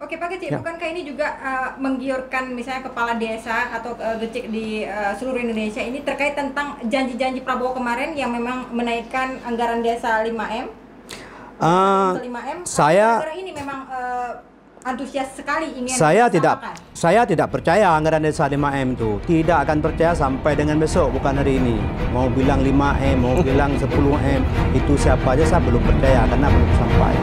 Oke Pak Gecik, Ya. bukankah ini juga menggiurkan misalnya kepala desa atau Gecik di seluruh Indonesia ini terkait tentang janji-janji Prabowo kemarin yang memang menaikkan anggaran desa 5M? Ke 5M, Saya negara ini memang antusias sekali ingin saya melaksanakan. tidak percaya anggaran desa 5M itu. Tidak akan percaya sampai dengan besok, bukan hari ini. Mau bilang 5M, mau bilang 10M, itu siapa aja saya belum percaya karena belum sampai.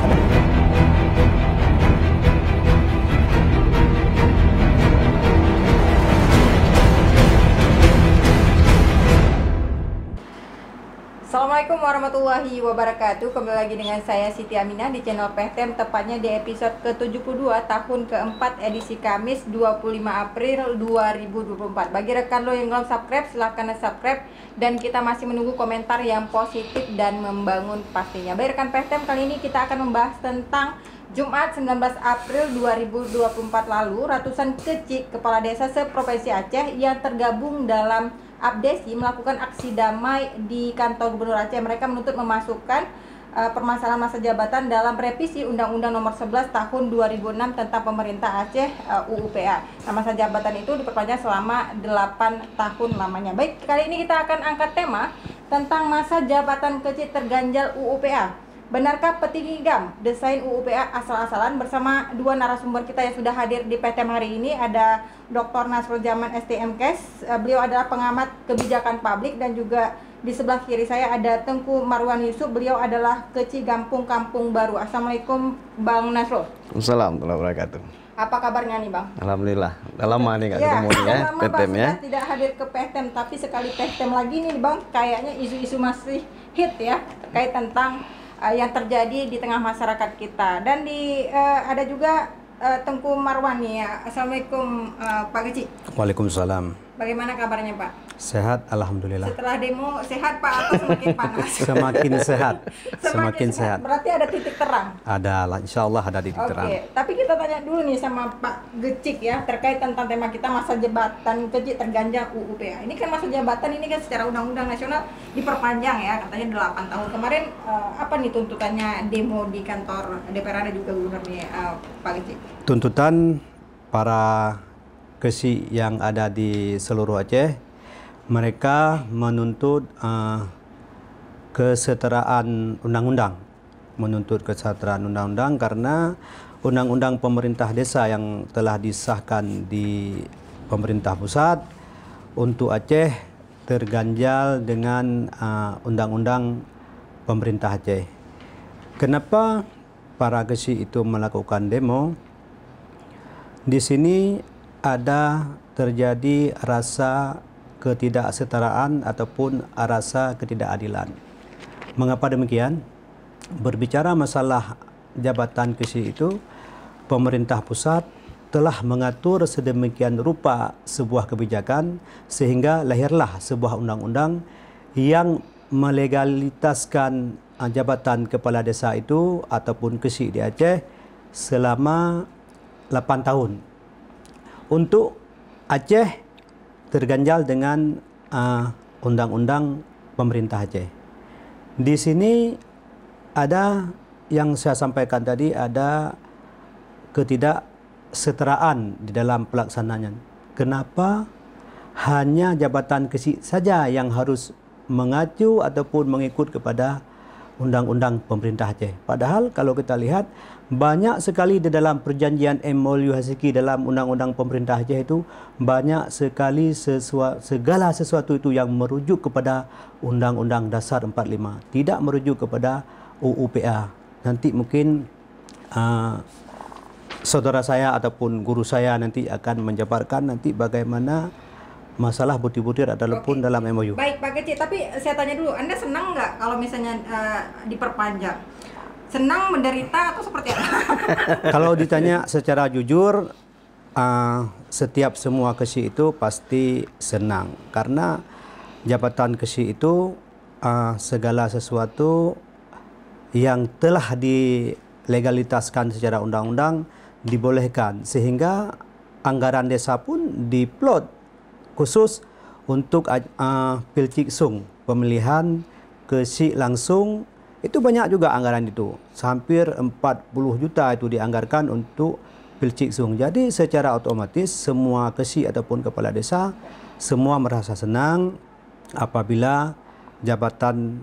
Assalamualaikum warahmatullahi wabarakatuh. Kembali lagi dengan saya Siti Aminah di channel PTM, tepatnya di episode ke-72 tahun keempat edisi Kamis 25 April 2024. Bagi rekan lo yang belum subscribe, silahkan subscribe, dan kita masih menunggu komentar yang positif dan membangun pastinya. Baik rekan PTM, kali ini kita akan membahas tentang Jumat 19 April 2024 lalu, ratusan kecik kepala desa se-Provinsi Aceh yang tergabung dalam Abdesi melakukan aksi damai di kantor Gubernur Aceh. Mereka menuntut memasukkan permasalahan masa jabatan dalam revisi Undang-Undang Nomor 11 Tahun 2006 tentang Pemerintah Aceh UUPA. Nah, masa jabatan itu diperpanjang selama 8 tahun lamanya. Baik, kali ini kita akan angkat tema tentang masa jabatan kecil terganjal UUPA. Benarkah petinggi GAM desain UUPA asal-asalan? Bersama dua narasumber kita yang sudah hadir di PTM hari ini, ada Dr. Nasrul Zaman STMKes. Beliau adalah pengamat kebijakan publik, dan juga di sebelah kiri saya ada Tengku Marwan Yusuf. Beliau adalah Kecik Gampung Kampung Baru. Assalamualaikum Bang Nasrul. Assalamualaikum warahmatullahi wabarakatuh. Apa kabarnya nih Bang? Alhamdulillah. Udah lama nih nggak ketemu nih ya, lama PTM Bang ya. sudah tidak hadir ke PTM, tapi sekali PTM lagi nih Bang, kayaknya isu-isu masih hit ya, terkait tentang yang terjadi di tengah masyarakat kita. Dan ada juga Tengku Marwan nih ya. Assalamualaikum Pak Kecik. Waalaikumsalam. Bagaimana kabarnya Pak? Sehat, alhamdulillah. Setelah demo sehat Pak atau semakin panas? Semakin sehat, semakin sehat. Berarti ada titik terang. Ada lah, insya Allah ada titik terang. Oke, tapi kita tanya dulu nih sama Pak Gecik ya, terkait tentang tema kita masa jabatan kecil terganjal UUPA. Ini kan masa jabatan ini kan secara undang-undang nasional diperpanjang ya, katanya 8 tahun. Kemarin apa nih tuntutannya demo di kantor DPR dan juga gubernur nih Pak Gecik? Tuntutan para kesi yang ada di seluruh Aceh, mereka menuntut kesetaraan undang-undang, karena undang-undang pemerintah desa yang telah disahkan di pemerintah pusat untuk Aceh terganjal dengan undang-undang pemerintah Aceh. Kenapa para kesi itu melakukan demo? Di sini ada terjadi rasa ketidaksetaraan ataupun rasa ketidakadilan. Mengapa demikian? Berbicara masalah jabatan kesi itu, pemerintah pusat telah mengatur sedemikian rupa sebuah kebijakan sehingga lahirlah sebuah undang-undang yang melegalitaskan jabatan kepala desa itu ataupun kesi di Aceh selama 8 tahun. Untuk Aceh terganjal dengan undang-undang pemerintah Aceh. Di sini ada yang saya sampaikan tadi, ada ketidaksetaraan di dalam pelaksanaannya. Kenapa hanya jabatan kesi saja yang harus mengacu ataupun mengikut kepada undang-undang pemerintah Aceh? Padahal kalau kita lihat banyak sekali di dalam perjanjian MOU Hasiki dalam undang-undang pemerintah Aceh itu, banyak sekali segala sesuatu itu yang merujuk kepada Undang-Undang Dasar 45, tidak merujuk kepada UUPA. Nanti mungkin saudara saya ataupun guru saya nanti akan menjabarkan nanti bagaimana masalah butir-butir pun dalam MOU. Baik Pak Kecik, tapi saya tanya dulu, Anda senang nggak kalau misalnya diperpanjang? Senang, menderita, atau seperti apa? Kalau ditanya secara jujur, setiap semua kesi itu pasti senang. Karena jabatan kesi itu segala sesuatu yang telah dilegalitaskan secara undang-undang dibolehkan. Sehingga anggaran desa pun diplot khusus untuk Pilciksung, pemilihan kesi langsung. Itu banyak juga anggaran itu. Hampir 40 juta itu dianggarkan untuk Pilciksung. Jadi secara otomatis semua kesi ataupun kepala desa semua merasa senang apabila jabatan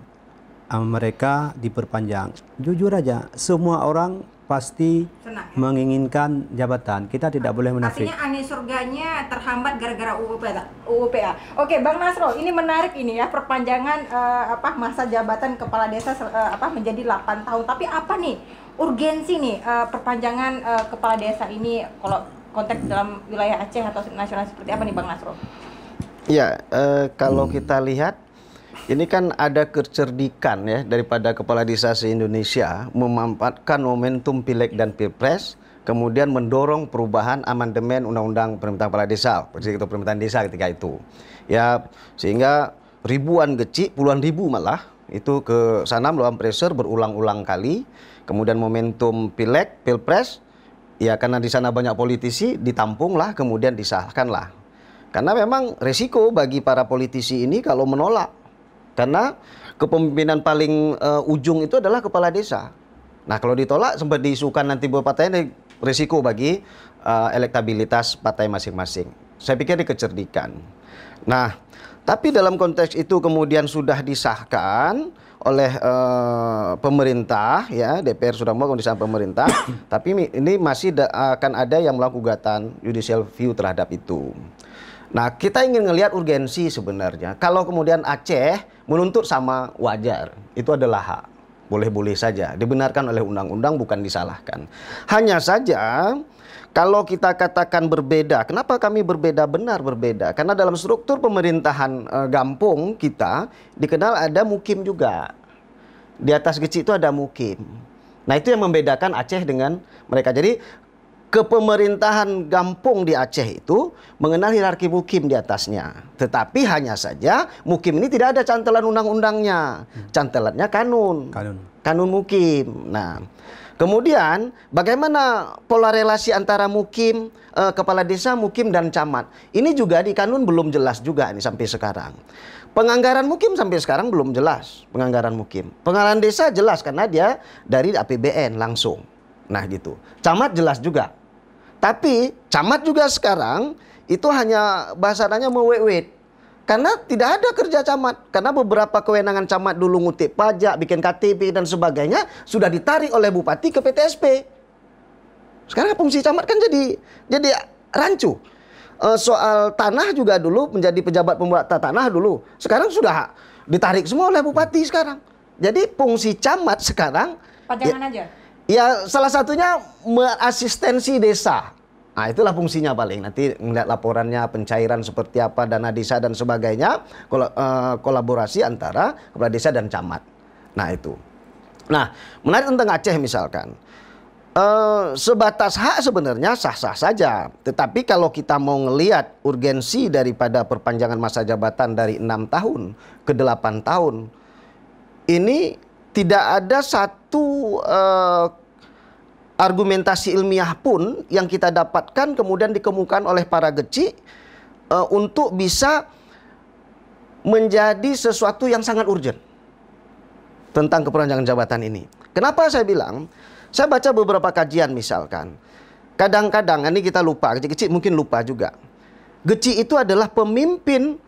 mereka diperpanjang. Jujur aja, semua orang pasti Senang, ya? menginginkan jabatan. Kita tidak boleh munafik. Artinya angin surganya terhambat gara-gara UUPA. Oke, Bang Nasro, ini menarik ini ya, perpanjangan masa jabatan kepala desa menjadi 8 tahun. Tapi apa nih urgensi nih perpanjangan kepala desa ini kalau konteks dalam wilayah Aceh atau nasional seperti apa nih, Bang Nasro? Ya, kalau kita lihat ini kan ada kecerdikan ya daripada kepala desa se-Indonesia memanfaatkan momentum pileg dan pilpres, kemudian mendorong perubahan amandemen undang-undang pemerintahan kepala desa, atau pemerintahan desa ketika itu. Ya, sehingga ribuan geci, puluhan ribu malah itu ke sana melawan pressure berulang-ulang kali. Kemudian momentum pileg, pilpres, ya karena di sana banyak politisi, ditampunglah, kemudian disahkanlah. Karena memang resiko bagi para politisi ini kalau menolak. Karena kepemimpinan paling ujung itu adalah kepala desa. Nah, kalau ditolak sempat diisukan nanti buat partai ini risiko bagi elektabilitas partai masing-masing. Saya pikir dikecerdikan. Nah, tapi dalam konteks itu kemudian sudah disahkan oleh pemerintah, ya DPR sudah melakukan disahkan pemerintah, tapi ini masih akan ada yang melakukan gugatan judicial review terhadap itu. Nah, kita ingin ngelihat urgensi sebenarnya. Kalau kemudian Aceh menuntut sama wajar, itu adalah hak. Boleh-boleh saja. Dibenarkan oleh undang-undang, bukan disalahkan. Hanya saja, kalau kita katakan berbeda, kenapa kami berbeda? Benar berbeda. Karena dalam struktur pemerintahan Gampung kita, dikenal ada mukim juga. Di atas geci itu ada mukim. Nah, itu yang membedakan Aceh dengan mereka. Jadi, kepemerintahan Gampung di Aceh itu mengenal hierarki mukim di atasnya. Tetapi hanya saja mukim ini tidak ada cantelan undang-undangnya. Cantelannya kanun mukim. Nah, kemudian bagaimana pola relasi antara mukim, kepala desa, mukim dan camat. Ini juga di kanun belum jelas juga ini sampai sekarang. Penganggaran mukim sampai sekarang belum jelas. Penganggaran mukim. Penganggaran desa jelas karena dia dari APBN langsung. Nah gitu. Camat jelas juga. Tapi camat juga sekarang itu hanya bahasanya mewet-wet. Karena tidak ada kerja camat. Karena beberapa kewenangan camat dulu ngutip pajak, bikin KTP dan sebagainya sudah ditarik oleh bupati ke PTSP. Sekarang fungsi camat kan jadi rancu. Soal tanah juga dulu menjadi pejabat pembuat tanah dulu. Sekarang sudah ditarik semua oleh bupati sekarang. Jadi fungsi camat sekarang pajangan aja. Ya, salah satunya asistensi desa. Nah, itulah fungsinya paling. Nanti melihat laporannya, pencairan seperti apa, dana desa dan sebagainya, kolaborasi antara kepala desa dan camat. Nah, itu. Nah, menarik tentang Aceh misalkan. Sebatas hak sebenarnya sah-sah saja. Tetapi kalau kita mau ngelihat urgensi daripada perpanjangan masa jabatan dari 6 tahun ke 8 tahun, ini tidak ada satu argumentasi ilmiah pun yang kita dapatkan kemudian dikemukakan oleh para geci untuk bisa menjadi sesuatu yang sangat urgent tentang keperpanjangan jabatan ini. Kenapa saya bilang? Saya baca beberapa kajian misalkan. Kadang-kadang, ini kita lupa, kecil-kecil mungkin lupa juga. Geci itu adalah pemimpin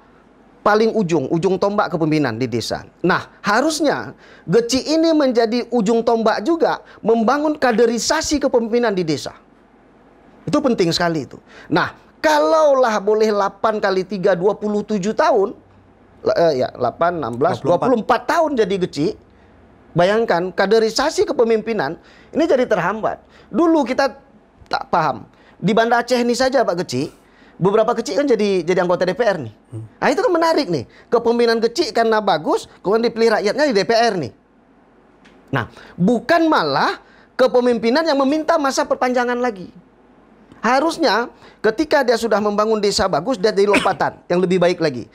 paling ujung tombak kepemimpinan di desa. Nah, harusnya geci ini menjadi ujung tombak juga membangun kaderisasi kepemimpinan di desa. Itu penting sekali itu. Nah, kalaulah boleh 8 kali 3, 27 tahun, 8, 16, 24 tahun jadi geci, bayangkan kaderisasi kepemimpinan ini jadi terhambat. Dulu kita tak paham. Di Banda Aceh ini saja Pak Geci, beberapa kecil kan jadi anggota DPR nih. Nah, itu kan menarik nih. Kepemimpinan kecil karena bagus, kemudian dipilih rakyatnya di DPR nih. Nah, bukan malah kepemimpinan yang meminta masa perpanjangan lagi. Harusnya ketika dia sudah membangun desa bagus, dia jadi lompatan yang lebih baik lagi.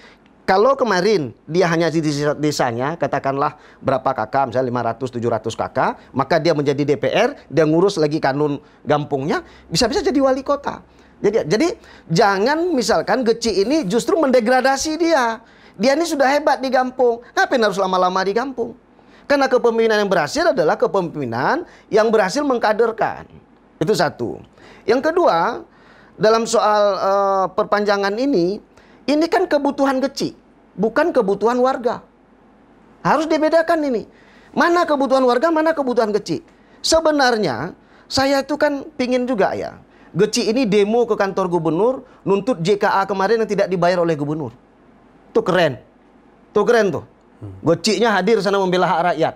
Kalau kemarin dia hanya di desanya, katakanlah berapa kakak, misalnya 500, 700 kakak, maka dia menjadi DPR, dia ngurus lagi kanun Gampungnya, bisa-bisa jadi wali kota. Jadi jangan misalkan geci ini justru mendegradasi dia. Dia ini sudah hebat di Gampung. Ngapain harus lama-lama di Gampung? Karena kepemimpinan yang berhasil adalah kepemimpinan yang berhasil mengkaderkan. Itu satu. Yang kedua, dalam soal perpanjangan ini kan kebutuhan kecil, bukan kebutuhan warga. Harus dibedakan ini. Mana kebutuhan warga, mana kebutuhan kecil. Sebenarnya, saya itu kan pingin juga ya. Geci ini demo ke kantor gubernur, nuntut JKA kemarin yang tidak dibayar oleh gubernur. Itu keren. Itu keren tuh. Gecinya hadir sana membela hak rakyat.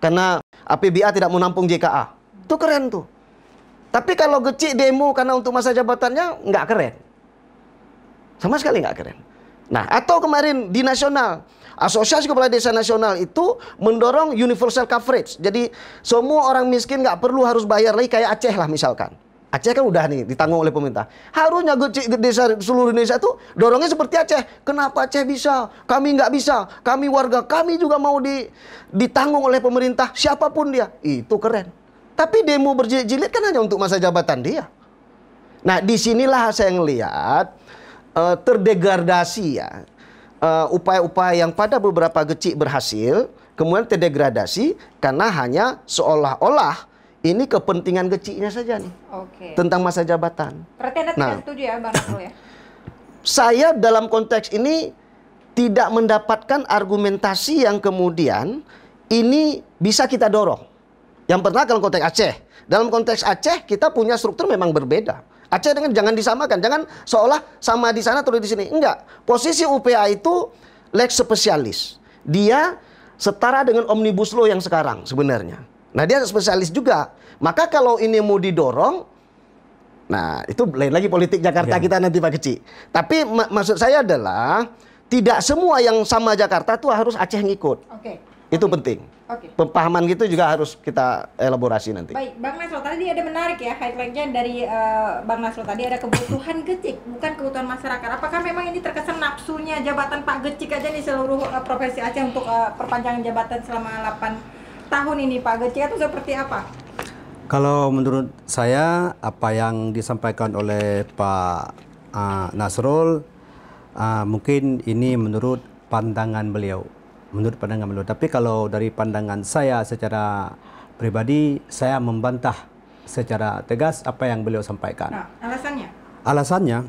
Karena APBA tidak menampung JKA. Itu keren tuh. Tapi kalau Geci demo karena untuk masa jabatannya, nggak keren. Sama sekali nggak keren. Nah, atau kemarin di nasional, Asosiasi Kepala Desa Nasional itu mendorong universal coverage. Jadi semua orang miskin nggak perlu harus bayar lagi kayak Aceh lah misalkan. Aceh kan udah nih ditanggung oleh pemerintah. Harusnya desa seluruh Indonesia tuh dorongnya seperti Aceh. Kenapa Aceh bisa? Kami nggak bisa. Kami warga kami juga mau ditanggung oleh pemerintah siapapun dia. Itu keren. Tapi demo berjilid-jilid kan hanya untuk masa jabatan dia. Nah disinilah saya ngelihat terdegradasi ya. Upaya-upaya yang pada beberapa gecik berhasil, kemudian terdegradasi karena hanya seolah-olah ini kepentingan geciknya saja nih. Oke. Tentang masa jabatan. Berarti Anda tidak setuju ya, Bang Nasrul ya? Saya dalam konteks ini tidak mendapatkan argumentasi yang kemudian ini bisa kita dorong. Yang pertama dalam konteks Aceh. Dalam konteks Aceh kita punya struktur memang berbeda. Aceh dengan jangan disamakan, jangan seolah sama di sana atau di sini. Enggak. Posisi UPA itu lex spesialis. Dia setara dengan Omnibus Law yang sekarang sebenarnya. Nah, dia spesialis juga. Maka kalau ini mau didorong, nah itu lain lagi politik Jakarta kita nanti Pak Keci. Tapi maksud saya adalah tidak semua yang sama Jakarta tuh harus Aceh ngikut. Itu penting. Pemahaman gitu juga harus kita elaborasi nanti. Baik, Bang Nasrul tadi ada menarik ya highlight-nya dari Bang Nasrul tadi ada kebutuhan Gecik, bukan kebutuhan masyarakat. Apakah memang ini terkesan nafsunya jabatan Pak Gecik aja nih seluruh profesi Aceh untuk perpanjangan jabatan selama 8 tahun ini Pak Gecik atau seperti apa? Kalau menurut saya apa yang disampaikan oleh Pak Nasrul mungkin ini menurut pandangan beliau. Tapi kalau dari pandangan saya secara pribadi, saya membantah secara tegas apa yang beliau sampaikan. Nah, alasannya? Alasannya,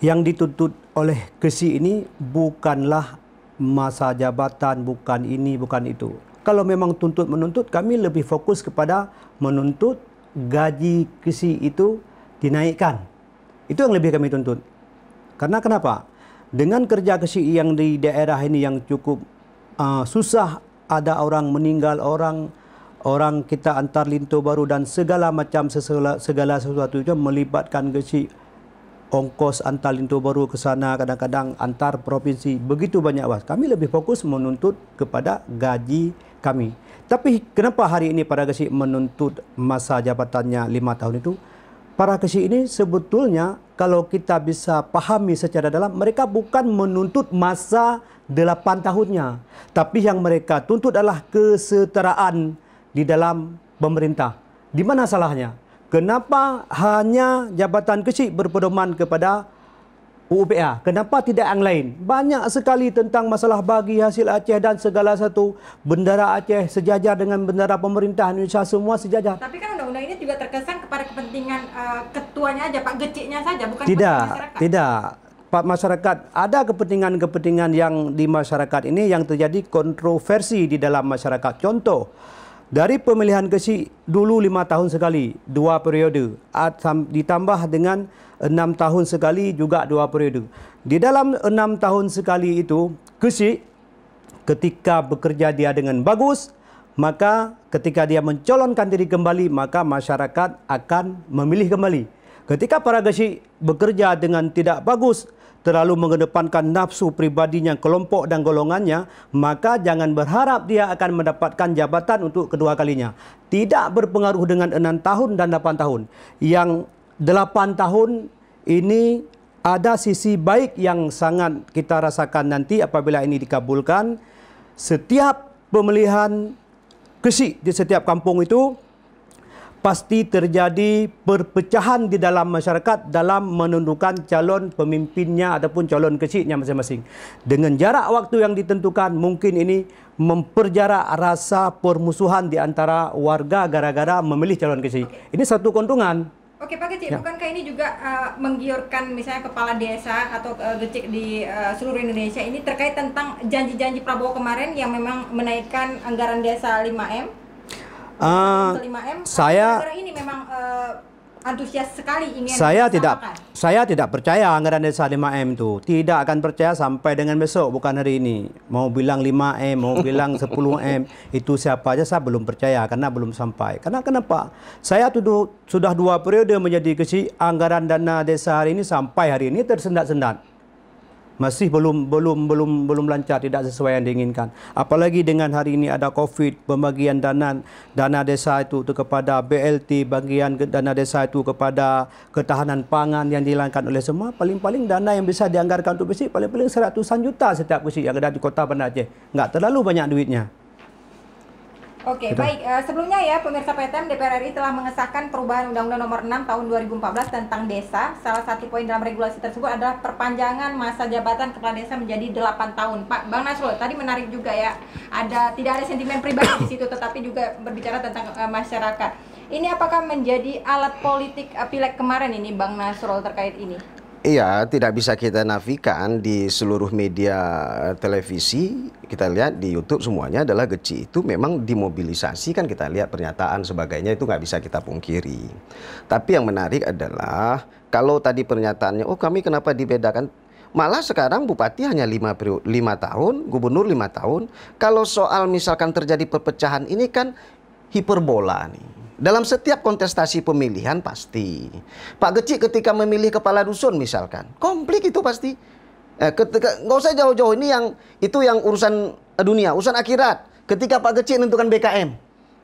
yang dituntut oleh Geci ini bukanlah masa jabatan, bukan ini, bukan itu. Kalau memang menuntut, kami lebih fokus kepada menuntut gaji Geci itu dinaikkan. Itu yang lebih kami tuntut. Karena kenapa? Dengan kerja Geci yang di daerah ini yang cukup susah, ada orang meninggal, orang kita antar Linto Baru dan segala macam segala sesuatu itu melibatkan Geci. Ongkos antar Linto Baru ke sana, kadang-kadang antar provinsi, begitu banyak was. Kami lebih fokus menuntut kepada gaji kami. Tapi kenapa hari ini para Geci menuntut masa jabatannya 5 tahun itu? Para Geci ini sebetulnya kalau kita bisa pahami secara dalam, mereka bukan menuntut masa 8 tahunnya. Tapi yang mereka tuntut adalah kesetaraan di dalam pemerintah. Di mana salahnya? Kenapa hanya jabatan Geci berpedoman kepada UPA? Kenapa tidak yang lain? Banyak sekali tentang masalah bagi hasil Aceh dan segala satu. Bendera Aceh sejajar dengan bendera pemerintah Indonesia, semua sejajar. Tapi kan undang-undang ini juga terkesan kepada kepentingan ketuanya aja, Pak Geciknya saja, bukan masyarakat. Tidak. Pak masyarakat, ada kepentingan-kepentingan yang di masyarakat ini yang terjadi kontroversi di dalam masyarakat. Contoh, dari pemilihan Geci dulu 5 tahun sekali, 2 periode. Ditambah dengan 6 tahun sekali juga 2 periode. Di dalam 6 tahun sekali itu, Geci ketika bekerja dia dengan bagus, maka ketika dia mencalonkan diri kembali, maka masyarakat akan memilih kembali. Ketika para Geci bekerja dengan tidak bagus, terlalu mengedepankan nafsu pribadinya, kelompok dan golongannya, maka jangan berharap dia akan mendapatkan jabatan untuk kedua kalinya. Tidak berpengaruh dengan 6 tahun dan 8 tahun. Yang 8 tahun ini ada sisi baik yang sangat kita rasakan nanti apabila ini dikabulkan. Setiap pemilihan Geci di setiap kampung itu pasti terjadi perpecahan di dalam masyarakat dalam menentukan calon pemimpinnya ataupun calon Gecinya masing-masing. Dengan jarak waktu yang ditentukan, mungkin ini memperjarak rasa permusuhan di antara warga gara-gara memilih calon Geci. Ini satu keuntungan. Oke Pak Gecik, Ya. bukankah ini juga menggiurkan misalnya kepala desa atau Gecik di seluruh Indonesia ini terkait tentang janji-janji Prabowo kemarin yang memang menaikkan anggaran desa 5M? Eh, 5M, saya- negara ini memang antusias sekali ingin Saya disamakan. tidak percaya anggaran desa 5M itu. Tidak akan percaya sampai dengan besok, bukan hari ini. Mau bilang 5M, mau bilang 10M, itu siapa aja saya belum percaya karena belum sampai. Karena kenapa? Saya sudah 2 periode menjadi Gecik, anggaran dana desa hari ini sampai hari ini tersendat-sendat. Masih belum lancar, tidak sesuai yang diinginkan. Apalagi dengan hari ini ada COVID, pembagian dana desa itu kepada BLT, bagian dana desa itu kepada ketahanan pangan yang dihilangkan oleh semua. Paling-paling dana yang bisa dianggarkan untuk Gecik paling-paling 100-an juta setiap Gecik yang ada di Kota Banda Aceh. Enggak terlalu banyak duitnya. Oke, baik. Sebelumnya ya, pemirsa PTM, DPR RI telah mengesahkan perubahan Undang-Undang Nomor 6 Tahun 2014 tentang desa. Salah satu poin dalam regulasi tersebut adalah perpanjangan masa jabatan kepala desa menjadi 8 tahun. Pak Bang Nasrul, tadi menarik juga ya. Tidak ada sentimen pribadi di situ, tetapi juga berbicara tentang masyarakat. Ini apakah menjadi alat politik pileg kemarin ini, Bang Nasrul, terkait ini? Iya, tidak bisa kita nafikan di seluruh media televisi, kita lihat di YouTube semuanya adalah Gecik itu memang dimobilisasi, kan kita lihat pernyataan sebagainya itu nggak bisa kita pungkiri. Tapi yang menarik adalah kalau tadi pernyataannya, oh kami kenapa dibedakan? Malah sekarang bupati hanya 5 tahun, gubernur 5 tahun. Kalau soal misalkan terjadi perpecahan ini kan hiperbola nih. Dalam setiap kontestasi pemilihan pasti. Pak Gecik ketika memilih kepala dusun misalkan, konflik itu pasti. Nggak usah jauh-jauh, ini yang urusan dunia, urusan akhirat. Ketika Pak Gecik menentukan BKM,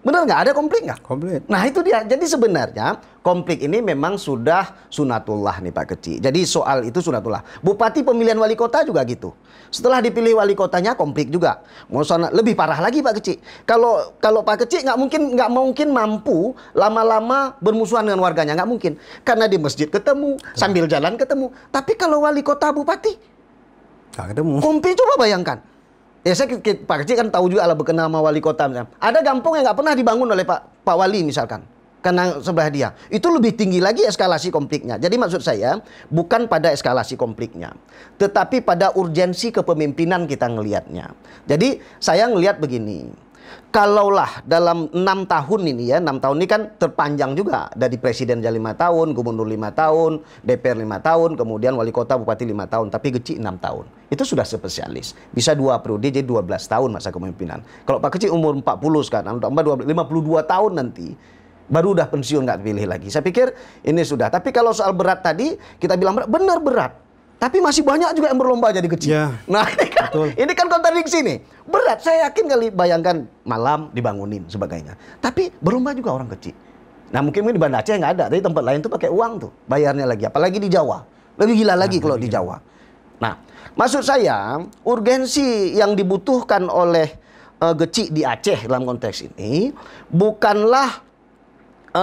benar nggak ada konflik nggak? Komplit. Nah itu dia. Jadi sebenarnya konflik ini memang sudah sunatullah nih Pak Gecik. Jadi soal itu sunatullah. Bupati pemilihan wali kota juga gitu. Setelah dipilih wali kotanya konflik juga. Mau lebih parah lagi Pak Gecik. Kalau Pak Gecik nggak mungkin mampu lama-lama bermusuhan dengan warganya, nggak mungkin. Karena di masjid ketemu, sambil jalan ketemu. Tapi kalau wali kota bupati Nggak ketemu. konflik, coba bayangkan. Ya Pak Gecik kan tahu juga lah berkenal sama wali kota misalnya. Ada kampung yang nggak pernah dibangun oleh Pak Wali misalkan. Karena sebelah dia. Itu lebih tinggi lagi eskalasi konfliknya. Jadi maksud saya bukan pada eskalasi konfliknya. Tetapi pada urgensi kepemimpinan kita ngelihatnya. Jadi saya ngelihat begini. Kalaulah dalam 6 tahun ini ya, 6 tahun ini kan terpanjang juga. Dari presiden 5 tahun, gubernur 5 tahun, DPR 5 tahun, kemudian wali kota, bupati 5 tahun. Tapi Gecik 6 tahun. Itu sudah spesialis. Bisa 2 periode jadi 12 tahun masa kepemimpinan. Kalau Pak Gecik umur 40 sekarang, tambah 52 tahun nanti. Baru udah pensiun nggak pilih lagi. Saya pikir ini sudah. Tapi kalau soal berat tadi, kita bilang benar berat. Tapi masih banyak juga yang berlomba jadi Gecik. Ya, Nah ini kan kontradiksi nih. Berat, saya yakin kali bayangkan malam dibangunin sebagainya. Tapi berlomba juga orang Gecik. Nah mungkin di Banda Aceh nggak ada. Tapi tempat lain tuh pakai uang tuh. Bayarnya lagi. Apalagi di Jawa. Lebih gila lagi kalau di Jawa. Nah maksud saya urgensi yang dibutuhkan oleh Gecik di Aceh dalam konteks ini bukanlah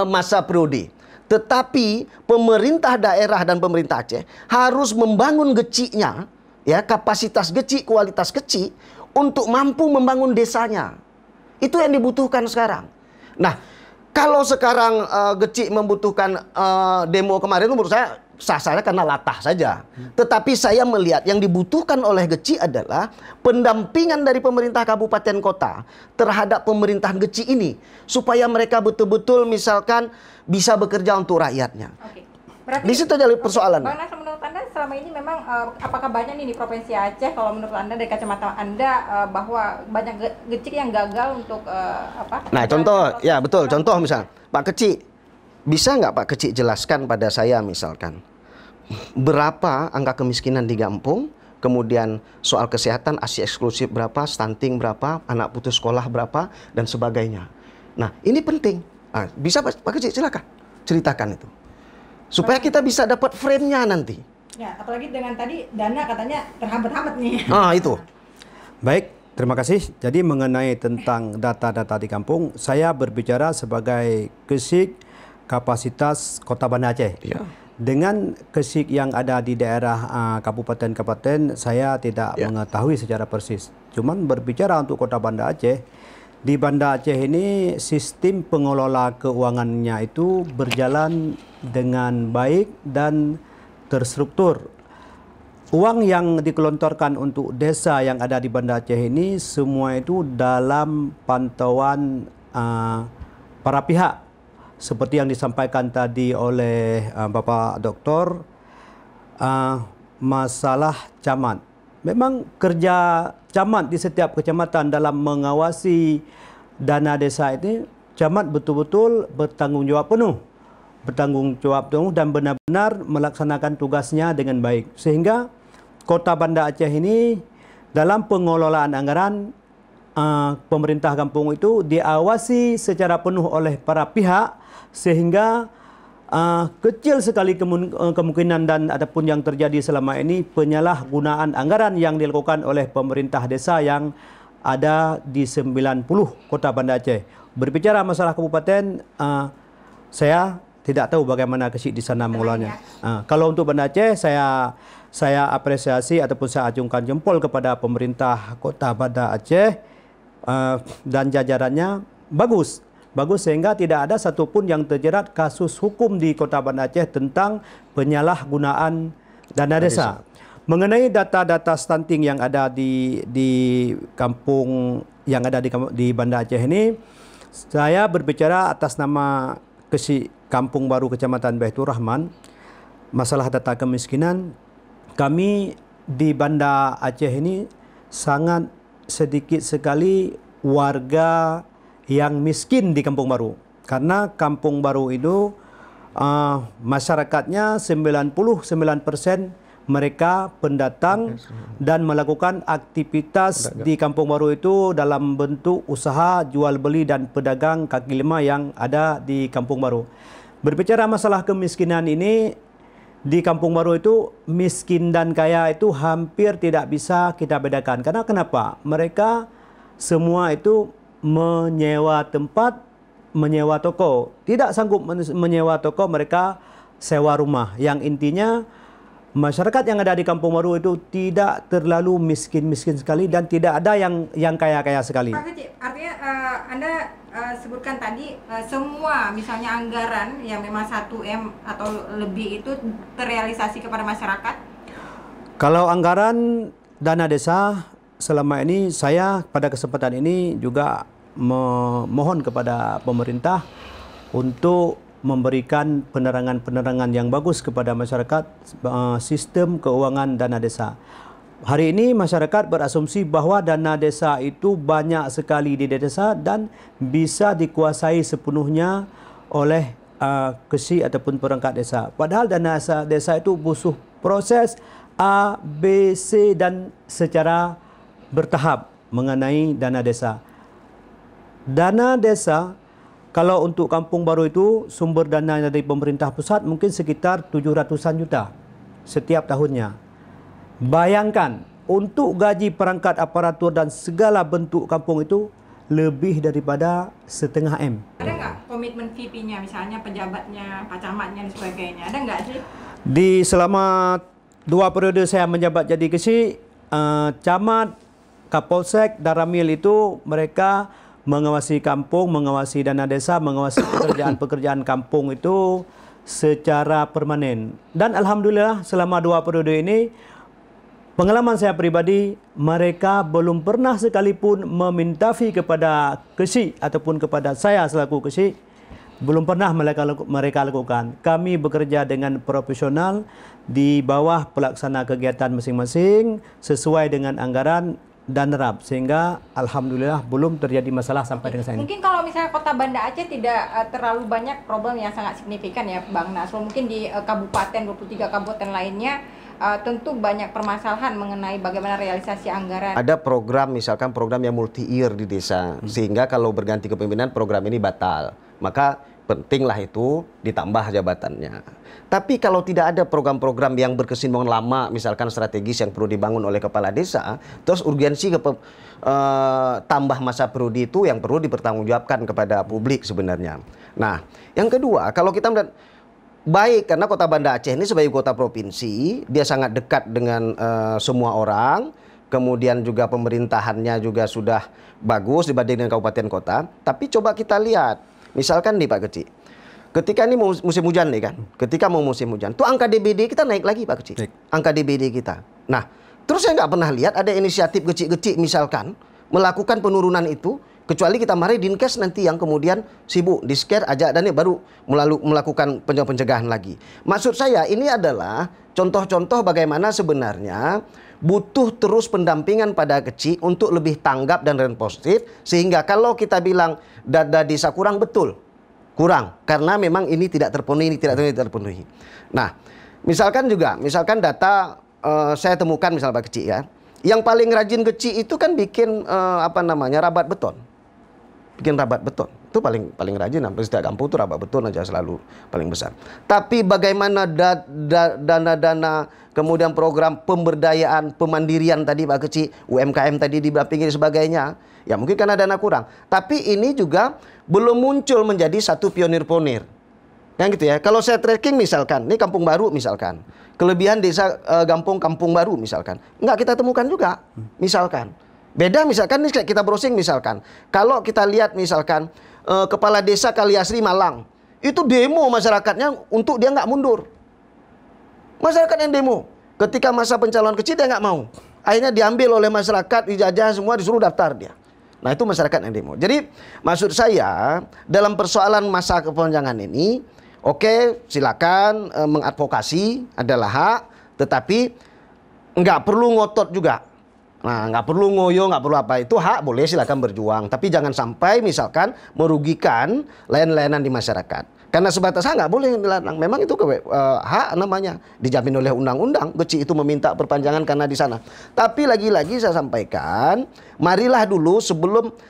masa periode. Tetapi pemerintah daerah dan pemerintah Aceh harus membangun Geciknya, ya, kapasitas Gecik, kualitas Gecik untuk mampu membangun desanya. Itu yang dibutuhkan sekarang. Nah, kalau sekarang Gecik membutuhkan demo kemarin, menurut saya sah-sah karena latah saja. Tetapi saya melihat yang dibutuhkan oleh Gecik adalah pendampingan dari pemerintah kabupaten kota terhadap pemerintahan Gecik ini. Supaya mereka betul-betul misalkan bisa bekerja untuk rakyatnya. Oke. Berarti Di situ jadi persoalan. Bang Nasrul, menurut Anda selama ini memang apakah banyak nih di Provinsi Aceh, kalau menurut Anda dari kacamata Anda bahwa banyak Gecik yang gagal untuk apa? Nah contoh, ya betul. Contoh misalnya, Pak Gecik, bisa nggak Pak Gecik jelaskan pada saya misalkan berapa angka kemiskinan di kampung, kemudian soal kesehatan, ASI eksklusif berapa, stunting berapa, anak putus sekolah berapa, dan sebagainya. Nah ini penting. Nah, bisa Pak Gecik silakan ceritakan itu supaya kita bisa dapat frame-nya nanti. Ya, apalagi dengan tadi dana katanya terhambat-hambat nih. Ah itu. Baik, terima kasih. Jadi mengenai tentang data-data di kampung, saya berbicara sebagai Gecik kapasitas Kota Banda Aceh. Ya. Dengan Gecik yang ada di daerah kabupaten-kabupaten, saya tidak mengetahui secara persis. Cuman berbicara untuk Kota Banda Aceh, Di Banda Aceh ini sistem pengelola keuangannya itu berjalan dengan baik dan terstruktur. Uang yang dikelontorkan untuk desa yang ada di Banda Aceh ini semua itu dalam pantauan para pihak. Seperti yang disampaikan tadi oleh Bapak Doktor, masalah camat. Memang kerja camat di setiap kecamatan dalam mengawasi dana desa ini, camat betul-betul bertanggung jawab penuh dan benar-benar melaksanakan tugasnya dengan baik. Sehingga Kota Banda Aceh ini dalam pengelolaan anggaran pemerintah kampung itu diawasi secara penuh oleh para pihak, sehingga kecil sekali kemungkinan dan adapun yang terjadi selama ini penyalahgunaan anggaran yang dilakukan oleh pemerintah desa yang ada di 90 Kota Banda Aceh. Berbicara masalah kabupaten, saya tidak tahu bagaimana Kesik di sana mengelolanya. Kalau untuk Banda Aceh, saya apresiasi ataupun saya acungkan jempol kepada pemerintah Kota Banda Aceh dan jajarannya bagus sehingga tidak ada satupun yang terjerat kasus hukum di Kota Banda Aceh tentang penyalahgunaan dana desa. Mengenai data-data stunting yang ada di kampung yang ada di Banda Aceh ini, saya berbicara atas nama Kesik Kampung Baru Kecamatan Baitur Rahman. Masalah data kemiskinan, kami di Banda Aceh ini sangat sedikit sekali warga yang miskin di Kampung Baru. Karena Kampung Baru itu masyarakatnya 99% mereka pendatang dan melakukan aktivitas di Kampung Baru itu dalam bentuk usaha jual beli dan pedagang kaki lima yang ada di Kampung Baru. Berbicara masalah kemiskinan ini, di Kampung Baru itu miskin dan kaya itu hampir tidak bisa kita bedakan. Karena kenapa? Mereka semua itu menyewa tempat, menyewa toko. Tidak sanggup menyewa toko, mereka sewa rumah. Yang intinya masyarakat yang ada di Kampung Baru itu tidak terlalu miskin-miskin sekali dan tidak ada yang kaya-kaya sekali. Pak Kecik, artinya Anda sebutkan tadi semua misalnya anggaran yang memang 1M atau lebih itu terrealisasi kepada masyarakat? Kalau anggaran dana desa selama ini, saya pada kesempatan ini juga memohon kepada pemerintah untuk memberikan penerangan-penerangan yang bagus kepada masyarakat sistem keuangan dana desa. Hari ini masyarakat berasumsi bahwa dana desa itu banyak sekali di desa dan bisa dikuasai sepenuhnya oleh Kesik ataupun perangkat desa. Padahal dana desa itu butuh proses A, B, C dan secara bertahap mengenai dana desa. Dana desa, kalau untuk Kampung Baru itu sumber dana dari pemerintah pusat mungkin sekitar 700-an juta setiap tahunnya. Bayangkan, untuk gaji perangkat aparatur dan segala bentuk kampung itu lebih daripada 0,5 M. Ada nggak komitmen VP-nya, misalnya pejabatnya, Pak Camatnya dan sebagainya? Ada nggak sih? Di selama 2 periode saya menjabat jadi Kesik, Camat, Kapolsek, Daramil itu mereka mengawasi kampung, mengawasi dana desa, mengawasi pekerjaan-pekerjaan kampung itu secara permanen. Dan alhamdulillah selama 2 periode ini, pengalaman saya pribadi, mereka belum pernah sekalipun meminta fee kepada Kesik ataupun kepada saya selaku Kesik. Belum pernah mereka lakukan. Kami bekerja dengan profesional di bawah pelaksana kegiatan masing-masing sesuai dengan anggaran dan nerap, sehingga alhamdulillah belum terjadi masalah sampai dengan saat ini. Mungkin kalau misalnya Kota Banda Aceh tidak terlalu banyak problem yang sangat signifikan ya Bang Nasrul. Mungkin di kabupaten 23 kabupaten lainnya tentu banyak permasalahan mengenai bagaimana realisasi anggaran. Ada program, misalkan program yang multi-year di desa, sehingga kalau berganti kepemimpinan program ini batal. Maka pentinglah itu ditambah jabatannya. Tapi kalau tidak ada program-program yang berkesinambungan lama, misalkan strategis yang perlu dibangun oleh kepala desa, terus urgensi tambah masa periode itu yang perlu dipertanggungjawabkan kepada publik sebenarnya. Nah, yang kedua, kalau kita melihat baik, karena Kota Banda Aceh ini sebagai kota provinsi, dia sangat dekat dengan semua orang. kemudian juga pemerintahannya juga sudah bagus dibanding dengan kabupaten kota. Tapi coba kita lihat, misalkan nih Pak Kecik, ketika ini musim hujan nih kan, ketika mau musim hujan, tuh angka DBD kita naik lagi Pak Kecik, angka DBD kita. Nah, terus saya nggak pernah lihat ada inisiatif kecil-kecil misalkan melakukan penurunan itu, kecuali kita mari Dinkes nanti yang kemudian sibuk di-scare aja dan baru melakukan pencegahan lagi. Maksud saya ini adalah contoh-contoh bagaimana sebenarnya butuh terus pendampingan pada kecil untuk lebih tanggap dan positif, sehingga kalau kita bilang dada desa kurang, betul. Kurang, karena memang ini tidak terpenuhi, tidak terpenuhi. Nah, misalkan data saya temukan misalnya Pak Kecik ya, yang paling rajin Kecik itu kan bikin rabat beton. Bikin rabat beton. Itu paling rajin, hampir setiap kampung itu rabat beton aja selalu paling besar. Tapi bagaimana dana-dana, kemudian program pemberdayaan, pemandirian tadi Pak Kecik, UMKM tadi didampingi sebagainya, ya mungkin karena dana kurang. Tapi ini juga belum muncul menjadi satu pionir-pionir. Yang gitu ya. Kalau saya tracking misalkan, ini Kampung Baru misalkan, kelebihan desa kampung baru misalkan, nggak kita temukan juga misalkan. Beda misalkan ini kita browsing misalkan, kalau kita lihat misalkan kepala desa Kaliasri Malang, itu demo masyarakatnya untuk dia nggak mundur. Masyarakat yang demo, ketika masa pencalonan Kecil dia nggak mau, akhirnya diambil oleh masyarakat, dijajah semua, disuruh daftar dia. Nah itu masyarakat yang demo. Jadi maksud saya dalam persoalan masa kepanjangan ini, oke, silakan mengadvokasi adalah hak, tetapi nggak perlu ngotot juga. Nah, nggak perlu ngoyo, nggak perlu apa, itu hak, boleh silakan berjuang. Tapi jangan sampai misalkan merugikan layanan-layanan di masyarakat. Karena sebatas hak nggak boleh dilarang. Memang itu hak namanya, dijamin oleh undang-undang. Kecil itu meminta perpanjangan karena di sana. Tapi lagi-lagi saya sampaikan, marilah dulu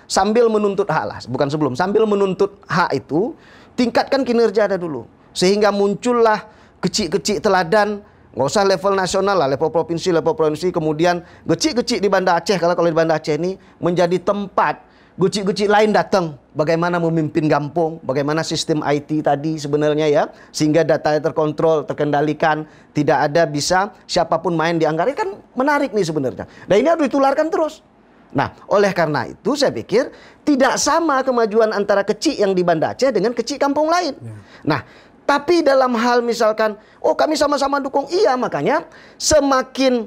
sambil menuntut hak lah, bukan sambil menuntut hak itu, tingkatkan kinerja ada dulu. Sehingga muncullah kecil-kecil teladan, nggak usah level nasional lah, level provinsi, kemudian kecil-kecil di Banda Aceh, kalau di Banda Aceh ini menjadi tempat kecil-kecil lain datang, bagaimana memimpin kampung, bagaimana sistem IT tadi sebenarnya ya, sehingga data terkontrol, terkendalikan, tidak ada bisa siapapun main di anggaran, kan menarik nih sebenarnya. Dan ini harus ditularkan terus. Nah, oleh karena itu saya pikir tidak sama kemajuan antara kecil yang di Banda Aceh dengan kecil kampung lain. Nah, tapi dalam hal misalkan, oh kami sama-sama dukung, iya, makanya semakin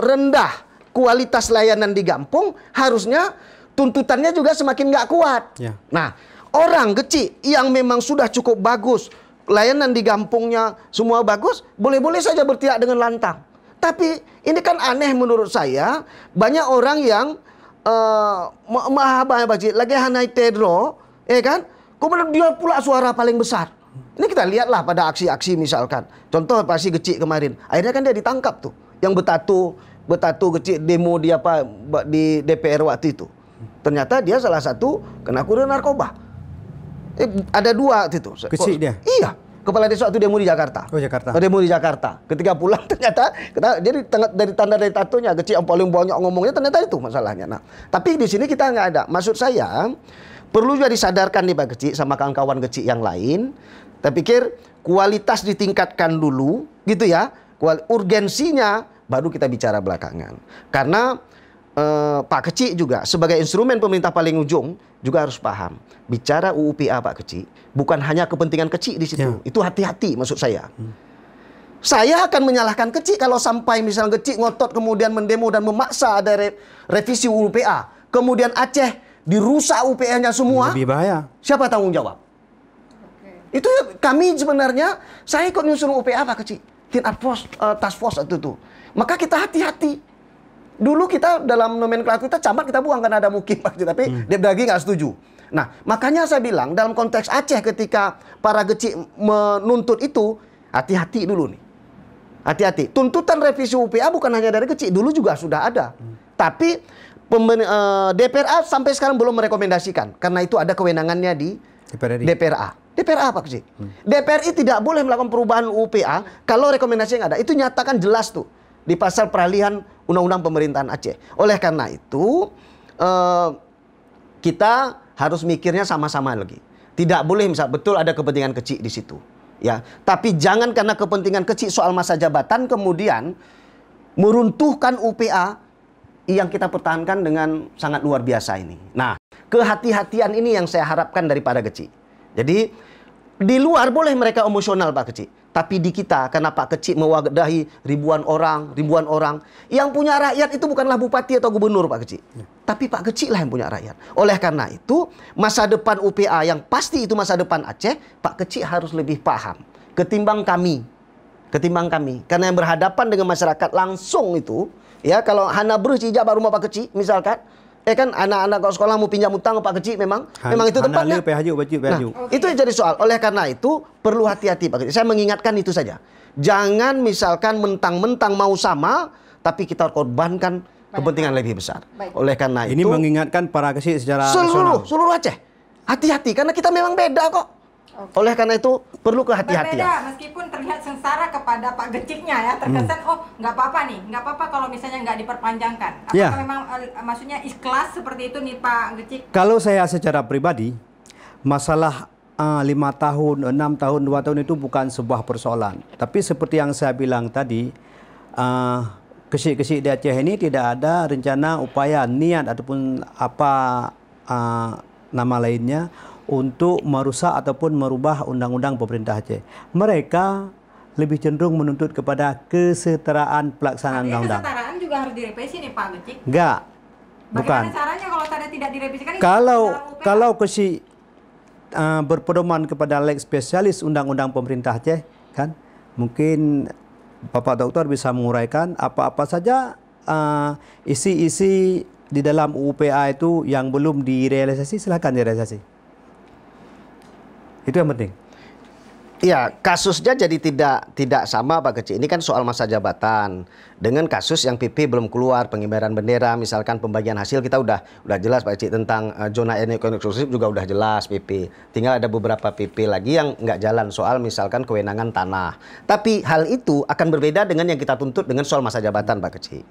rendah kualitas layanan di kampung, harusnya tuntutannya juga semakin nggak kuat. Nah, orang kecil yang memang sudah cukup bagus, layanan di kampungnya semua bagus, boleh-boleh saja berteriak dengan lantang. Tapi ini kan aneh menurut saya, banyak orang yang lagi hanai tedro, kan? Kemudian dia pula suara paling besar. Ini kita lihatlah pada aksi-aksi misalkan. Contoh pasti kecil kemarin. Akhirnya kan dia ditangkap tuh. Yang betato kecil demo di di DPR waktu itu. Ternyata dia salah satu kena kurir narkoba. Ada dua itu. Kecil dia? Iya. Kepala desa itu demo di Jakarta. Oh, Jakarta. Demo di Jakarta. Ketika pulang ternyata jadi dari tanda dari tatonya kecil yang paling banyak ngomongnya ternyata itu masalahnya. Nah, tapi di sini kita nggak ada. Maksud saya perlu juga disadarkan nih Pak Kecik sama kawan-kawan kecil yang lain. Saya pikir kualitas ditingkatkan dulu, gitu ya. Urgensinya baru kita bicara belakangan. Karena Pak Kecik juga sebagai instrumen pemerintah paling ujung juga harus paham. Bicara UU PA Pak Kecik bukan hanya kepentingan kecil di situ. Ya. Itu hati-hati maksud saya. Saya akan menyalahkan kecil kalau sampai misalnya kecil ngotot kemudian mendemo dan memaksa ada revisi UU PA. Kemudian Aceh dirusak UPA-nya semua. Lebih bahaya. Siapa tanggung jawab? Itu kami sebenarnya, saya ikut nyusun UPA Pak Kecik. Fit Task Force itu. Maka kita hati-hati. Dulu kita dalam nomenklatur kita camat kita buang karena ada mukim Pak Kecik. Tapi Depdagi nggak setuju. Nah, makanya saya bilang dalam konteks Aceh ketika para kecik menuntut itu, hati-hati dulu nih. Hati-hati. Tuntutan revisi UPA bukan hanya dari kecik, dulu juga sudah ada. Tapi DPRA sampai sekarang belum merekomendasikan karena itu ada kewenangannya di DPRA. DPRA Pak Kecik. DPRI tidak boleh melakukan perubahan UPA kalau rekomendasinya nggak ada. Itu nyatakan jelas tuh di pasal peralihan Undang-Undang Pemerintahan Aceh. Oleh karena itu kita harus mikirnya sama-sama lagi. Tidak boleh misal betul ada kepentingan kecil di situ, ya. Tapi jangan karena kepentingan kecil soal masa jabatan kemudian meruntuhkan UPA yang kita pertahankan dengan sangat luar biasa ini. Nah, kehati-hatian ini yang saya harapkan daripada kecil. Jadi, di luar boleh mereka emosional Pak Kecik. Tapi di kita, karena Pak Kecik mewadahi ribuan orang, yang punya rakyat itu bukanlah bupati atau gubernur Pak Kecik. Tapi Pak Kecik lah yang punya rakyat. Oleh karena itu, masa depan UPA yang pasti itu masa depan Aceh, Pak Kecik harus lebih paham. Ketimbang kami. Karena yang berhadapan dengan masyarakat langsung itu, ya kalau hana bercijak baru rumah Pak Kecik, misalkan, kan anak-anak kalau sekolah mau pinjam utang Pak Kecik memang itu tempatnya. Itu yang jadi soal. Oleh karena itu perlu hati-hati Pak Kecik. Saya mengingatkan itu saja. Jangan misalkan mentang-mentang mau sama, tapi kita korbankan kepentingan lebih besar. Oleh karena ini itu mengingatkan para Kecik secara nasional. Seluruh Aceh. Hati-hati karena kita memang beda kok. Oleh karena itu perlu kehati-hatian. Berbeda meskipun terlihat sengsara kepada Pak Keciknya ya, terkesan nggak apa-apa nih, nggak apa-apa kalau misalnya nggak diperpanjangkan. Apakah memang maksudnya ikhlas seperti itu nih Pak Kecik? Kalau saya secara pribadi, masalah 5 tahun, 6 tahun, 2 tahun itu bukan sebuah persoalan. Tapi seperti yang saya bilang tadi, Kecik-kecik di Aceh ini tidak ada rencana, upaya, niat ataupun apa nama lainnya untuk merusak ataupun merubah undang-undang pemerintah Aceh. Mereka lebih cenderung menuntut kepada kesetaraan pelaksanaan undang-undang. Kesetaraan juga harus direvisi nih Pak Kecik. Enggak. Bukan. Bagaimana caranya kalau tidak direvisi? Kan kalau Kecik berpedoman kepada lex spesialis undang-undang pemerintah Aceh, kan? Mungkin Bapak Doktor bisa menguraikan apa-apa saja isi-isi di dalam UPA itu yang belum direalisasi, silakan direalisasi. Itu yang penting. Iya, kasusnya jadi tidak sama Pak Kecik. Ini kan soal masa jabatan. Dengan kasus yang PP belum keluar, pengibaran bendera, misalkan pembagian hasil kita udah jelas Pak Kecik. Tentang zona ekonomi eksklusif juga udah jelas PP. Tinggal ada beberapa PP lagi yang nggak jalan soal misalkan kewenangan tanah. Tapi hal itu akan berbeda dengan yang kita tuntut dengan soal masa jabatan Pak Kecik.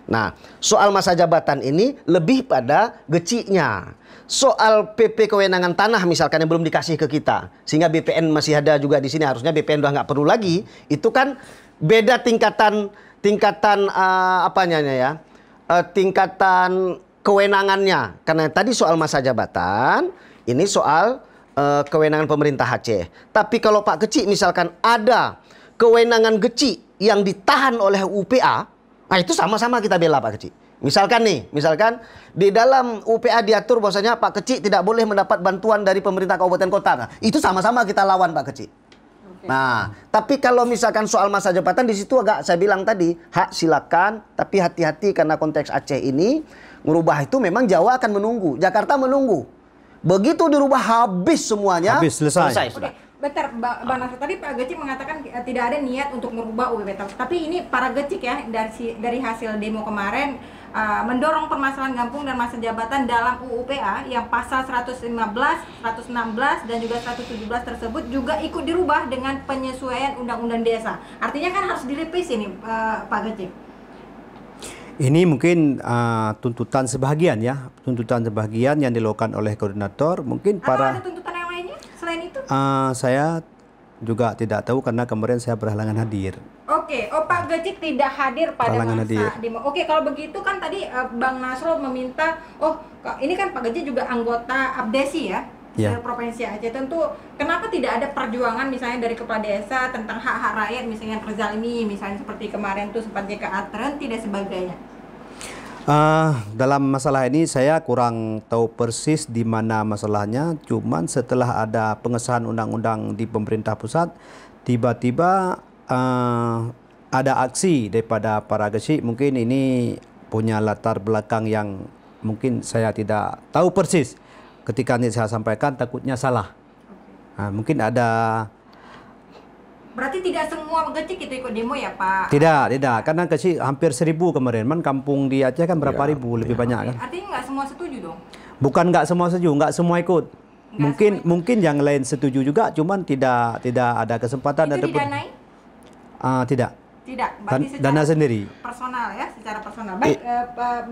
Nah, soal masa jabatan ini lebih pada geciknya. Soal PP kewenangan tanah misalkan yang belum dikasih ke kita, sehingga BPN masih ada juga di sini, harusnya BPN udah nggak perlu lagi. Itu kan beda tingkatan tingkatan kewenangannya. Karena tadi soal masa jabatan, ini soal kewenangan pemerintah Aceh. Tapi kalau Pak Kecik misalkan ada kewenangan gecik yang ditahan oleh UPA, nah itu sama-sama kita bela Pak Kecik. Misalkan di dalam UPA diatur bahwasanya Pak Kecik tidak boleh mendapat bantuan dari pemerintah kabupaten kota. Nah, itu sama-sama kita lawan Pak Kecik. Nah, tapi kalau misalkan soal masa jabatan di situ agak saya bilang tadi, hak silakan, tapi hati-hati karena konteks Aceh ini merubah itu memang Jawa akan menunggu, Jakarta menunggu. Begitu dirubah habis semuanya, habis selesai Oke. sudah. Bentar, Bang Nasrul, tadi Pak Gecik mengatakan tidak ada niat untuk merubah UUP. Tapi ini para Gecik ya, dari hasil demo kemarin mendorong permasalahan kampung dan masa jabatan dalam UUPA yang pasal 115, 116 dan juga 117 tersebut juga ikut dirubah dengan penyesuaian undang-undang desa. Artinya kan harus direvisi nih Pak Gecik. Ini mungkin tuntutan sebagian ya, tuntutan sebagian yang dilakukan oleh koordinator. Mungkin ada tuntutan yang lainnya selain itu? Saya juga tidak tahu karena kemarin saya berhalangan hadir. Oke, Pak Gecik tidak hadir pada masa demo. Oke, kalau begitu kan tadi Bang Nasrul meminta, ini kan Pak Gecik juga anggota Abdesi ya, Provinsi Aceh. Tentu kenapa tidak ada perjuangan misalnya dari kepala desa tentang hak-hak rakyat, misalnya Rezalmi, misalnya seperti kemarin tuh sempat JK Atren, tidak sebagainya. Dalam masalah ini saya kurang tahu persis di mana masalahnya. Cuman setelah ada pengesahan undang-undang di pemerintah pusat, tiba-tiba ada aksi daripada para Gecik. Mungkin ini punya latar belakang yang mungkin saya tidak tahu persis. Ketika ini saya sampaikan takutnya salah. Mungkin ada. Berarti tidak semua Gecik itu ikut demo ya Pak? Tidak. Karena Gecik hampir 1000 kemarin. Kampung di Aceh kan berapa ribu, lebih banyak kan. Artinya nggak semua setuju dong? Bukan nggak semua setuju, nggak semua ikut. Mungkin yang lain setuju juga, cuman tidak ada kesempatan. Itu didanai? Tidak. Tidak, berarti secara dana sendiri. Personal ya, secara personal. Baik,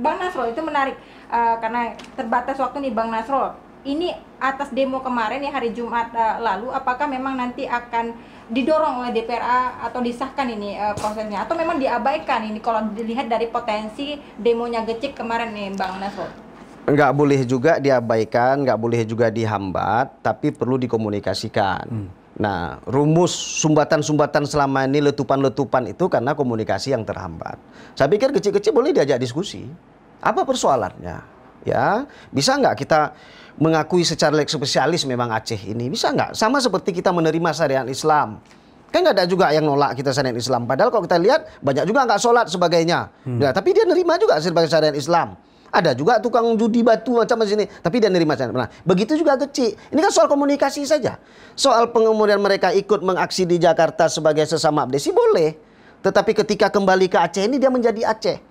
Bang Nasrul, itu menarik karena terbatas waktu nih Bang Nasrul. Ini atas demo kemarin ya hari Jumat lalu, apakah memang nanti akan didorong oleh DPRA atau disahkan ini prosesnya, atau memang diabaikan ini kalau dilihat dari potensi demonya Gecik kemarin nih Bang Nasrul? Nggak boleh juga diabaikan, nggak boleh juga dihambat, tapi perlu dikomunikasikan. Nah, rumus sumbatan-sumbatan selama ini, letupan-letupan itu karena komunikasi yang terhambat. Saya pikir kecil-kecil boleh diajak diskusi. Apa persoalannya? Ya, bisa nggak kita mengakui secara spesialis memang Aceh ini? Bisa nggak? Sama seperti kita menerima syariat Islam. Kan nggak ada juga yang nolak kita syariat Islam. Padahal kalau kita lihat banyak juga nggak sholat sebagainya. Ya, tapi dia nerima juga sebagai syariat Islam. Ada juga tukang judi batu macam sini, tapi dia nerima sana. Nah, begitu juga kecil. Ini kan soal komunikasi saja. Soal kemudian mereka ikut mengaksi di Jakarta sebagai sesama abdesi boleh. Tetapi ketika kembali ke Aceh ini dia menjadi Aceh.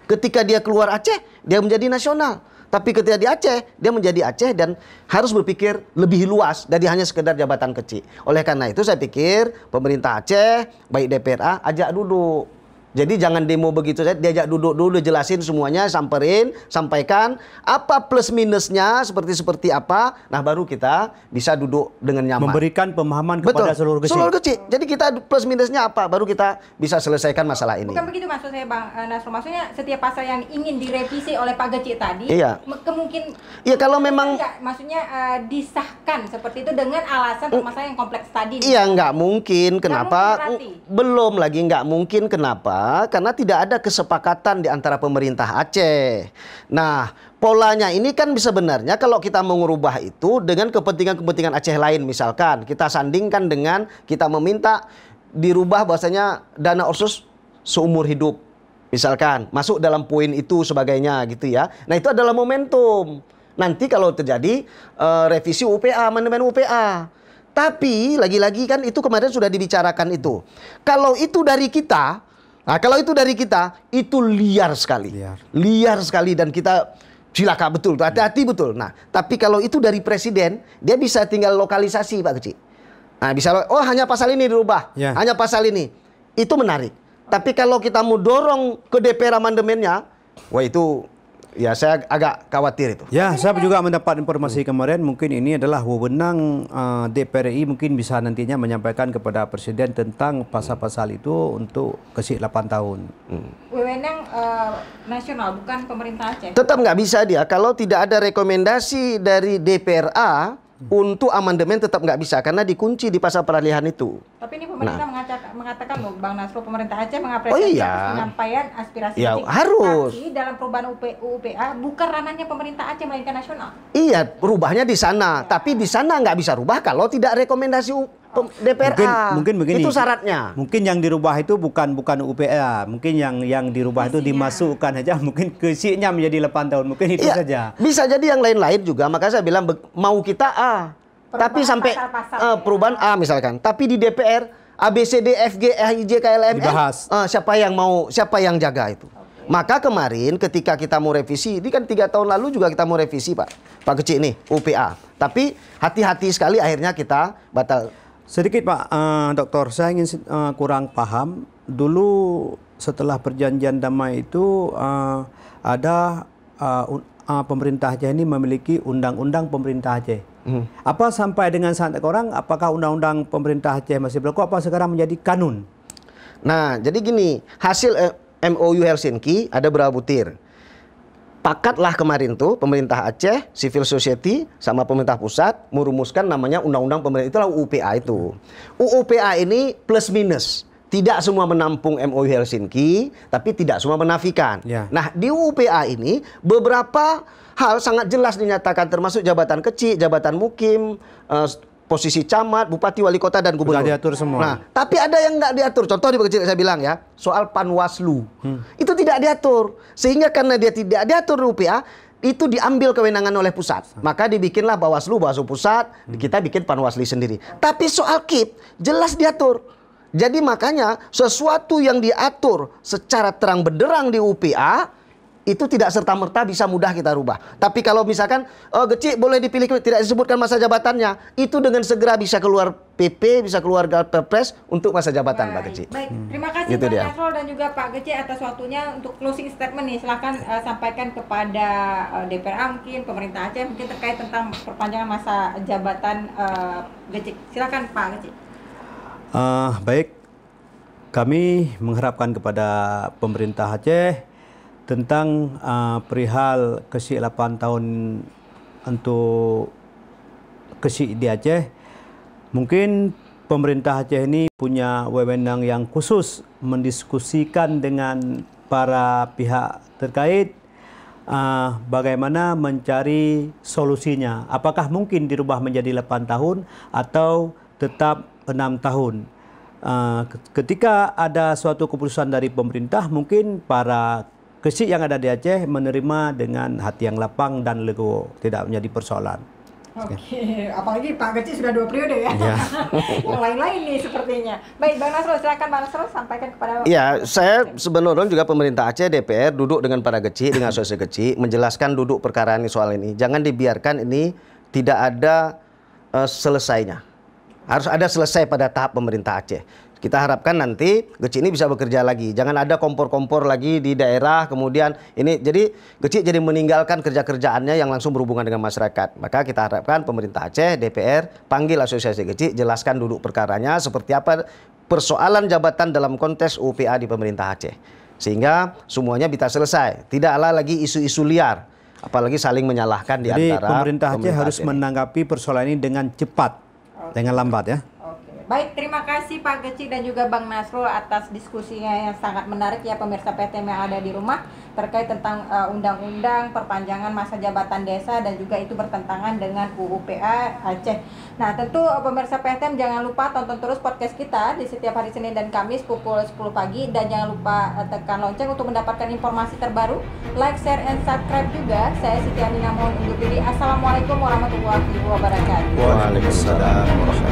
Ketika dia keluar Aceh, dia menjadi nasional. Tapi ketika di Aceh, dia menjadi Aceh dan harus berpikir lebih luas dari hanya sekedar jabatan kecil. Oleh karena itu saya pikir pemerintah Aceh, baik DPRA, ajak duduk. Jadi jangan demo begitu saja, diajak duduk dulu, jelasin semuanya, samperin, sampaikan apa plus minusnya, seperti apa. Nah, baru kita bisa duduk dengan nyaman. Memberikan pemahaman kepada seluruh kecil. Seluruh kecil. Jadi kita plus minusnya apa, baru kita bisa selesaikan masalah ini. Bukan begitu maksud saya Bang Nasrul. Maksudnya setiap pasal yang ingin direvisi oleh Pak Gecik tadi, kemungkinan iya, kalau memang maksudnya disahkan seperti itu dengan alasan permasalahan yang kompleks tadi. Iya, nggak mungkin. Kenapa? Belum lagi nggak mungkin. Kenapa? Karena tidak ada kesepakatan di antara pemerintah Aceh. Nah, polanya ini kan sebenarnya kalau kita mau merubah itu dengan kepentingan-kepentingan Aceh lain, misalkan kita sandingkan dengan kita meminta dirubah bahwasanya dana otsus seumur hidup, misalkan masuk dalam poin itu sebagainya gitu ya. Nah, itu adalah momentum. Nanti kalau terjadi revisi UPA, amandemen UPA. Tapi lagi-lagi kan itu kemarin sudah dibicarakan itu. Kalau itu dari kita, itu liar sekali. Liar sekali dan kita cilaka betul, hati-hati betul. Nah, tapi kalau itu dari presiden, dia bisa tinggal lokalisasi Pak Kecil. Nah, bisa hanya pasal ini dirubah, hanya pasal ini. Itu menarik. Tapi kalau kita mau dorong ke DPR amandemennya, wah itu ya saya agak khawatir itu. Ya, saya juga mendapat informasi kemarin mungkin ini adalah wewenang DPR RI mungkin bisa nantinya menyampaikan kepada Presiden tentang pasal-pasal itu untuk kecil 8 tahun. Wewenang nasional bukan pemerintah Aceh. Tetap nggak bisa dia kalau tidak ada rekomendasi dari DPRA untuk amandemen tetap nggak bisa karena dikunci di pasal peralihan itu. Tapi ini pemerintah mengatakan loh Bang Nasrul, pemerintah Aceh mengapresiasi penyampaian aspirasi harus dalam perubahan UPA bukan ranahnya pemerintah Aceh melainkan nasional. Iya, rubahnya di sana, tapi di sana nggak bisa rubah kalau tidak rekomendasi DPRA. Mungkin begini. Itu syaratnya. Mungkin yang dirubah itu bukan UPA, mungkin yang dirubah itu dimasukkan aja, mungkin kecilnya menjadi 8 tahun, mungkin itu saja. Bisa jadi yang lain-lain juga, makanya saya bilang mau kita tapi sampai perubahan misalkan, tapi di DPR A B C D F G H I J K L M N siapa yang jaga itu. Maka kemarin ketika kita mau revisi, ini kan 3 tahun lalu juga kita mau revisi Pak Kecil nih UPA. Tapi hati-hati sekali akhirnya kita batal. Sedikit Pak Dokter, saya ingin kurang paham. Dulu setelah perjanjian damai itu ada pemerintah Aceh ini memiliki undang-undang pemerintah Aceh. Apa sampai dengan saat sekarang, apakah undang-undang pemerintah Aceh masih berlaku? Apa sekarang menjadi kanun? Nah, jadi gini, hasil MOU Helsinki ada berapa butir? Pakatlah kemarin tuh pemerintah Aceh, civil society sama pemerintah pusat merumuskan namanya undang-undang pemerintah, itulah UPA itu. UPA ini plus minus. Tidak semua menampung MOU Helsinki, tapi tidak semua menafikan. Nah, di UPA ini beberapa hal sangat jelas dinyatakan termasuk jabatan kecil, jabatan mukim, posisi camat, bupati, wali kota, dan gubernur. Sudah diatur semua. Nah, tapi ada yang nggak diatur. Contoh di kecil saya bilang ya, soal Panwaslu. Itu tidak diatur. Sehingga karena dia tidak diatur di UPA, itu diambil kewenangan oleh pusat. Maka dibikinlah Bawaslu pusat, kita bikin Panwasli sendiri. Tapi soal KIP, jelas diatur. Jadi makanya sesuatu yang diatur secara terang benderang di UPA, itu tidak serta-merta bisa mudah kita rubah. Tapi kalau misalkan Gecik boleh dipilih, tidak disebutkan masa jabatannya, itu dengan segera bisa keluar PP, bisa keluar Perpres untuk masa jabatan Pak Gecik. Baik, terima kasih Pak Nasrul dan juga Pak Gecik atas waktunya untuk closing statement nih. Silahkan sampaikan kepada DPRA mungkin, pemerintah Aceh mungkin terkait tentang perpanjangan masa jabatan Gecik. Silakan Pak Gecik. Baik, kami mengharapkan kepada pemerintah Aceh tentang perihal KESI 8 tahun untuk KESI di Aceh. Mungkin pemerintah Aceh ini punya wewenang yang khusus mendiskusikan dengan para pihak terkait bagaimana mencari solusinya. Apakah mungkin dirubah menjadi 8 tahun atau tetap 6 tahun. Ketika ada suatu keputusan dari pemerintah, mungkin para KESI yang ada di Aceh menerima dengan hati yang lapang dan legowo, tidak menjadi persoalan. Oke, apalagi Pak Kecil sudah 2 periode ya. Yang lain-lain nih sepertinya. Baik, Bang Nasrul, silakan Bang Nasrul sampaikan kepada. Ya, saya sebenarnya juga pemerintah Aceh, DPR duduk dengan para KESI, dengan asosiasi KESI, menjelaskan duduk perkara ini soal ini. Jangan dibiarkan ini tidak ada selesainya. Harus ada selesai pada tahap pemerintah Aceh. Kita harapkan nanti KESI ini bisa bekerja lagi. Jangan ada kompor-kompor lagi di daerah. Kemudian ini jadi KESI jadi meninggalkan kerja-kerjaannya yang langsung berhubungan dengan masyarakat. Maka kita harapkan pemerintah Aceh, DPR, panggil asosiasi KESI, jelaskan duduk perkaranya seperti apa persoalan jabatan dalam konteks UPA di pemerintah Aceh. Sehingga semuanya bisa selesai. Tidaklah lagi isu-isu liar. Apalagi saling menyalahkan di antara pemerintah Aceh harus menanggapi persoalan ini dengan cepat. Dengan lambat ya. Oke. Baik, terima kasih Pak Kecil dan juga Bang Nasrul atas diskusinya yang sangat menarik ya pemirsa PTM yang ada di rumah terkait tentang undang-undang perpanjangan masa jabatan desa dan juga itu bertentangan dengan UU PA Aceh. Nah, tentu pemirsa PTM jangan lupa tonton terus podcast kita di setiap hari Senin dan Kamis pukul 10 pagi dan jangan lupa tekan lonceng untuk mendapatkan informasi terbaru. Like, share, and subscribe juga. Saya Siti Aminah mohon undur diri. Assalamualaikum warahmatullahi wabarakatuh. Waalaikumsalam warahmatullahi wabarakatuh.